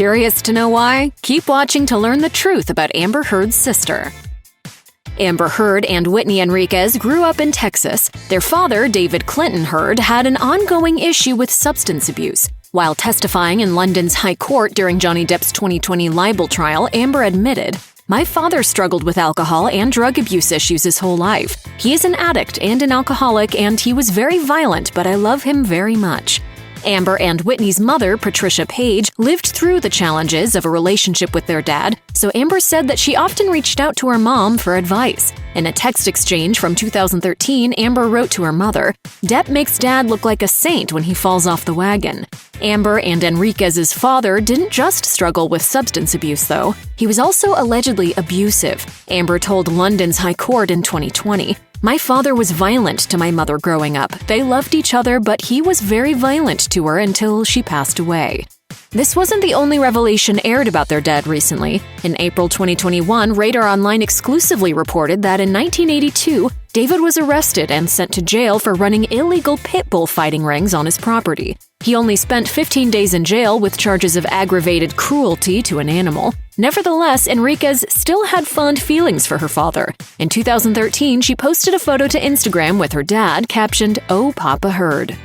Curious to know why? Keep watching to learn the truth about Amber Heard's sister. Amber Heard and Whitney Enriquez grew up in Texas. Their father, David Clinton Heard, had an ongoing issue with substance abuse. While testifying in London's High Court during Johnny Depp's 2020 libel trial, Amber admitted, "My father struggled with alcohol and drug abuse issues his whole life. He is an addict and an alcoholic, and he was very violent, but I love him very much." Amber and Whitney's mother, Patricia Page, lived through the challenges of a relationship with their dad, so Amber said that she often reached out to her mom for advice. In a text exchange from 2013, Amber wrote to her mother, "Depp makes dad look like a saint when he falls off the wagon." Amber and Enriquez's father didn't just struggle with substance abuse, though. He was also allegedly abusive. Amber told London's High Court in 2020, "My father was violent to my mother growing up. They loved each other, but he was very violent to her until she passed away." This wasn't the only revelation aired about their dad recently. In April 2021, Radar Online exclusively reported that in 1982, David was arrested and sent to jail for running illegal pit bull fighting rings on his property. He only spent 15 days in jail with charges of aggravated cruelty to an animal. Nevertheless, Enriquez still had fond feelings for her father. In 2013, she posted a photo to Instagram with her dad, captioned, "Oh, Papa Heard."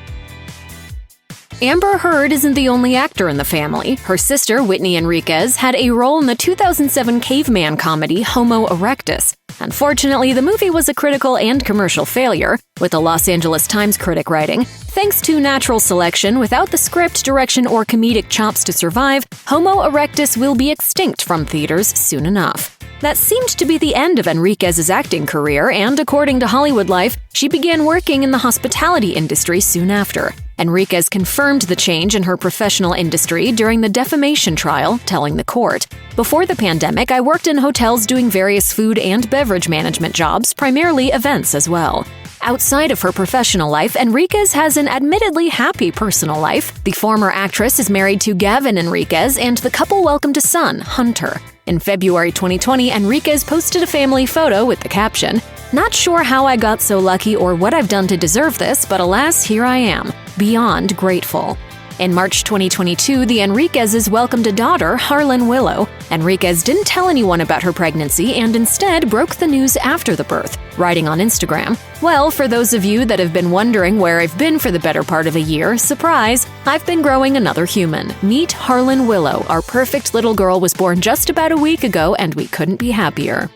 Amber Heard isn't the only actor in the family. Her sister, Whitney Enriquez, had a role in the 2007 caveman comedy Homo erectus. Unfortunately, the movie was a critical and commercial failure, with the Los Angeles Times critic writing, "Thanks to natural selection, without the script, direction, or comedic chops to survive, Homo erectus will be extinct from theaters soon enough." That seemed to be the end of Enriquez's acting career, and according to Hollywood Life, she began working in the hospitality industry soon after. Enriquez confirmed the change in her professional industry during the defamation trial, telling the court, "Before the pandemic, I worked in hotels doing various food and beverage management jobs, primarily events as well." Outside of her professional life, Enriquez has an admittedly happy personal life. The former actress is married to Gavin Enriquez, and the couple welcomed a son, Hunter. In February 2020, Enriquez posted a family photo with the caption, "Not sure how I got so lucky or what I've done to deserve this, but alas, here I am. Beyond grateful." In March 2022, the Enriquezes welcomed a daughter, Harlan Willow. Enriquez didn't tell anyone about her pregnancy and instead broke the news after the birth, writing on Instagram, "Well, for those of you that have been wondering where I've been for the better part of a year, surprise, I've been growing another human. Meet Harlan Willow. Our perfect little girl was born just about a week ago, and we couldn't be happier."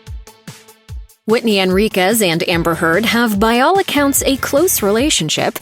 Whitney Enriquez and Amber Heard have, by all accounts, a close relationship.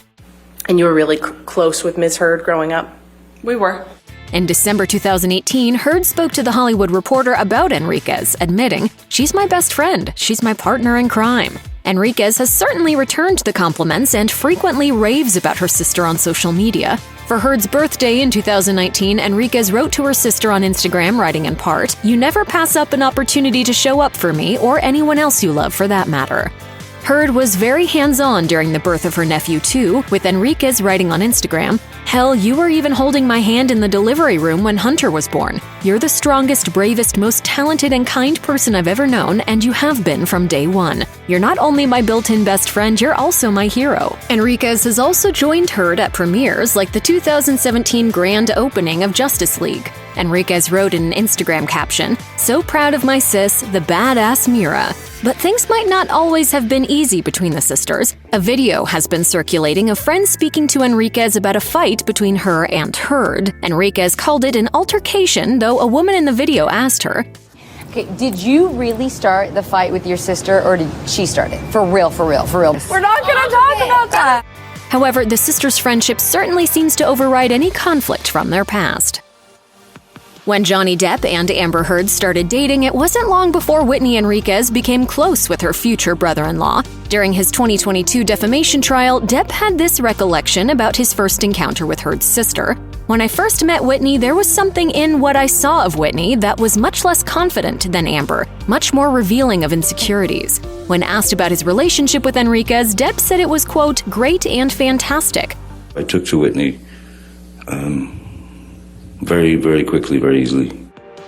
And you were really close with Ms. Heard growing up? We were. In December 2018, Heard spoke to The Hollywood Reporter about Enriquez, admitting, "She's my best friend. She's my partner in crime." Enriquez has certainly returned the compliments and frequently raves about her sister on social media. For Heard's birthday in 2019, Enriquez wrote to her sister on Instagram, writing in part, "You never pass up an opportunity to show up for me, or anyone else you love for that matter." Heard was very hands-on during the birth of her nephew, too, with Enriquez writing on Instagram, "Hell, you were even holding my hand in the delivery room when Hunter was born. You're the strongest, bravest, most talented and kind person I've ever known, and you have been from day one. You're not only my built-in best friend, you're also my hero." Enriquez has also joined Heard at premieres like the 2017 grand opening of Justice League. Enriquez wrote in an Instagram caption, "So proud of my sis, the badass Mira." But things might not always have been easy between the sisters. A video has been circulating of friends speaking to Enriquez about a fight between her and Heard. Enriquez called it an altercation, though a woman in the video asked her, "Okay, did you really start the fight with your sister, or did she start it? For real, for real, for real?" We're not gonna talk about that. However, the sisters' friendship certainly seems to override any conflict from their past. When Johnny Depp and Amber Heard started dating, it wasn't long before Whitney Enriquez became close with her future brother-in-law. During his 2022 defamation trial, Depp had this recollection about his first encounter with Heard's sister. "When I first met Whitney, there was something in what I saw of Whitney that was much less confident than Amber, much more revealing of insecurities." When asked about his relationship with Enriquez, Depp said it was, quote, "great and fantastic." I took to Whitney very, very quickly, very easily.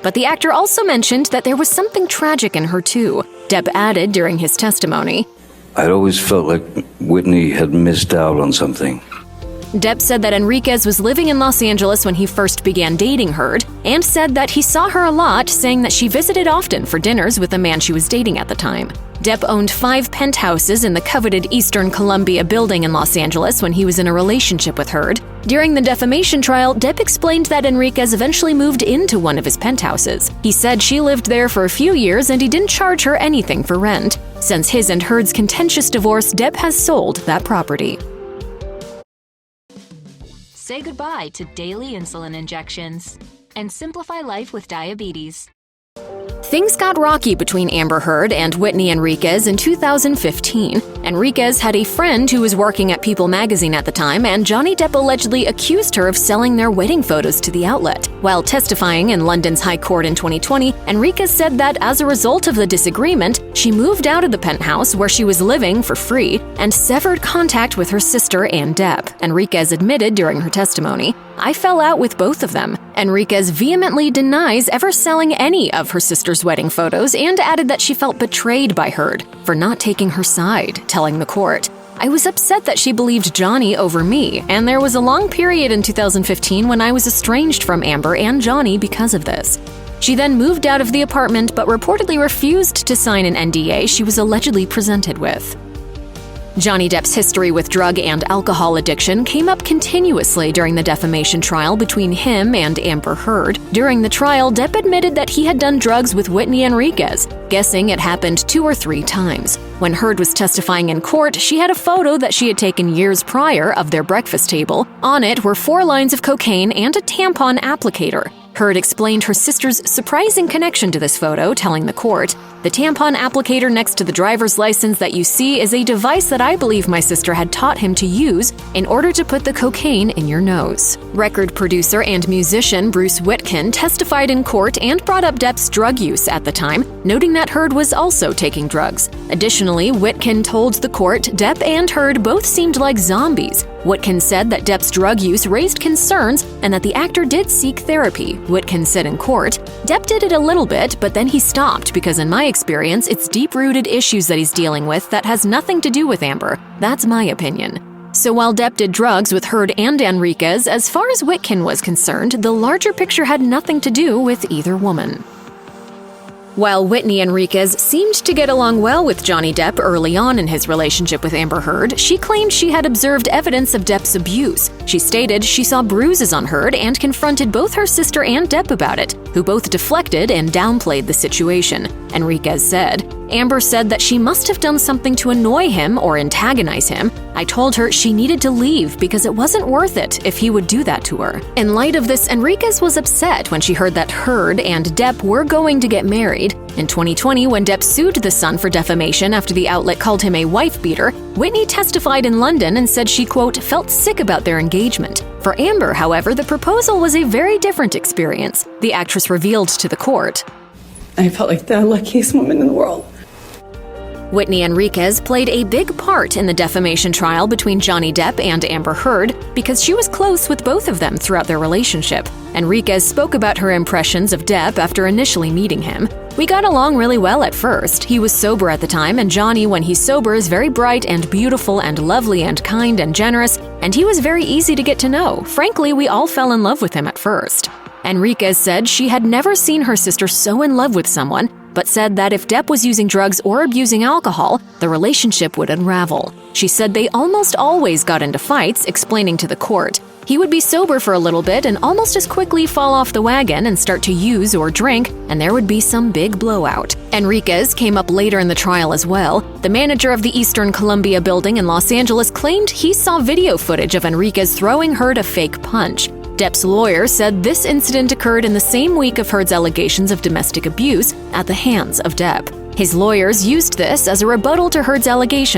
But the actor also mentioned that there was something tragic in her too. Depp added during his testimony, I'd always felt like Whitney had missed out on something. Depp said that Enriquez was living in Los Angeles when he first began dating Heard, and said that he saw her a lot, saying that she visited often for dinners with the man she was dating at the time. Depp owned 5 penthouses in the coveted Eastern Columbia building in Los Angeles when he was in a relationship with Heard. During the defamation trial, Depp explained that Enriquez eventually moved into one of his penthouses. He said she lived there for a few years and he didn't charge her anything for rent. Since his and Heard's contentious divorce, Depp has sold that property. Say goodbye to daily insulin injections and simplify life with diabetes. Things got rocky between Amber Heard and Whitney Enriquez in 2015. Enriquez had a friend who was working at People magazine at the time, and Johnny Depp allegedly accused her of selling their wedding photos to the outlet. While testifying in London's High Court in 2020, Enriquez said that as a result of the disagreement, she moved out of the penthouse where she was living for free and severed contact with her sister and Depp. Enriquez admitted during her testimony, "I fell out with both of them." Enriquez vehemently denies ever selling any of her sister's wedding photos and added that she felt betrayed by Heard for not taking her side, telling the court, "I was upset that she believed Johnny over me, and there was a long period in 2015 when I was estranged from Amber and Johnny because of this." She then moved out of the apartment but reportedly refused to sign an NDA she was allegedly presented with. Johnny Depp's history with drug and alcohol addiction came up continuously during the defamation trial between him and Amber Heard. During the trial, Depp admitted that he had done drugs with Whitney Enriquez, guessing it happened 2 or 3 times. When Heard was testifying in court, she had a photo that she had taken years prior of their breakfast table. On it were 4 lines of cocaine and a tampon applicator. Heard explained her sister's surprising connection to this photo, telling the court, "The tampon applicator next to the driver's license that you see is a device that I believe my sister had taught him to use in order to put the cocaine in your nose." Record producer and musician Bruce Whitkin testified in court and brought up Depp's drug use at the time, noting that Heard was also taking drugs. Additionally, Whitkin told the court Depp and Heard both seemed like zombies. Whitkin said that Depp's drug use raised concerns and that the actor did seek therapy. Whitkin said in court, "Depp did it a little bit, but then he stopped because in my experience, it's deep-rooted issues that he's dealing with that has nothing to do with Amber. That's my opinion." So while Depp did drugs with Heard and Enriquez, as far as Whitkin was concerned, the larger picture had nothing to do with either woman. While Whitney Enriquez seemed to get along well with Johnny Depp early on in his relationship with Amber Heard, she claimed she had observed evidence of Depp's abuse. She stated she saw bruises on Heard and confronted both her sister and Depp about it, who both deflected and downplayed the situation. Enriquez said, "Amber said that she must have done something to annoy him or antagonize him. I told her she needed to leave because it wasn't worth it if he would do that to her." In light of this, Enriquez was upset when she heard that Heard and Depp were going to get married. In 2020, when Depp sued The Sun for defamation after the outlet called him a wife-beater, Whitney testified in London and said she, quote, "felt sick about their engagement." For Amber, however, the proposal was a very different experience. The actress revealed to the court, I felt like the luckiest woman in the world. Whitney Enriquez played a big part in the defamation trial between Johnny Depp and Amber Heard because she was close with both of them throughout their relationship. Enriquez spoke about her impressions of Depp after initially meeting him. "We got along really well at first. He was sober at the time, and Johnny, when he's sober, is very bright and beautiful and lovely and kind and generous, and he was very easy to get to know. Frankly, we all fell in love with him at first." Enriquez said she had never seen her sister so in love with someone, but said that if Depp was using drugs or abusing alcohol, the relationship would unravel. She said they almost always got into fights, explaining to the court, "He would be sober for a little bit and almost as quickly fall off the wagon and start to use or drink, and there would be some big blowout." Enriquez came up later in the trial as well. The manager of the Eastern Columbia building in Los Angeles claimed he saw video footage of Enriquez throwing Heard a fake punch. Depp's lawyer said this incident occurred in the same week of Heard's allegations of domestic abuse at the hands of Depp. His lawyers used this as a rebuttal to Heard's allegations.